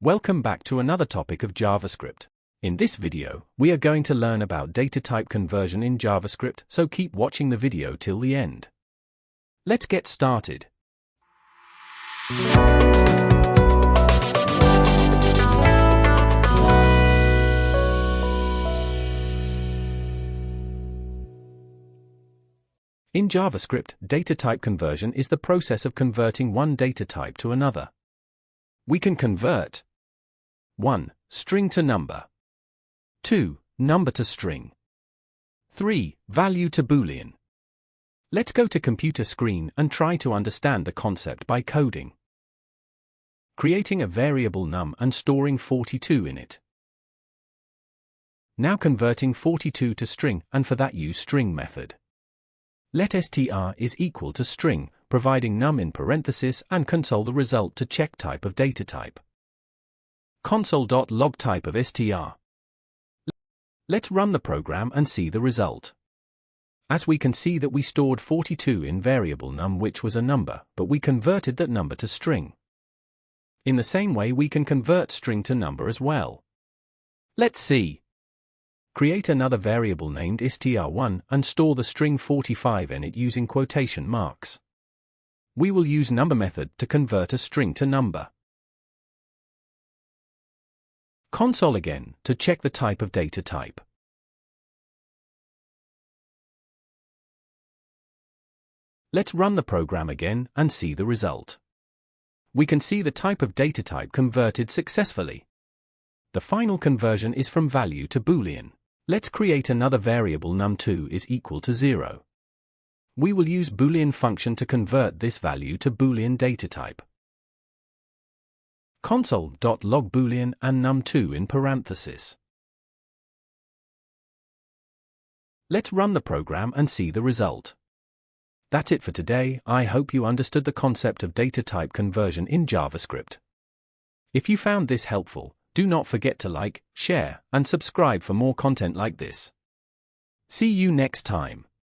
Welcome back to another topic of JavaScript. In this video, we are going to learn about data type conversion in JavaScript, so keep watching the video till the end. Let's get started. In JavaScript, data type conversion is the process of converting one data type to another. We can convert 1. String to number. 2. Number to string. 3. Value to Boolean. Let's go to computer screen and try to understand the concept by coding. Creating a variable num and storing 42 in it. Now converting 42 to string, and for that use string method. Let str is equal to string, providing num in parenthesis and console the result to check type of data type. Console.log type of str. Let's run the program and see the result. As we can see that we stored 42 in variable num, which was a number, but we converted that number to string. In the same way we can convert string to number as well. Let's see. Create another variable named str1 and store the string 45 in it using quotation marks. We will use number method to convert a string to number. Console again to check the type of data type. Let's run the program again and see the result. We can see the type of data type converted successfully. The final conversion is from value to Boolean. Let's create another variable num2 is equal to 0. We will use Boolean function to convert this value to Boolean data type. Console.log Boolean and num2 in parenthesis. Let's run the program and see the result. That's it for today. I hope you understood the concept of data type conversion in JavaScript. If you found this helpful, do not forget to like, share, and subscribe for more content like this. See you next time.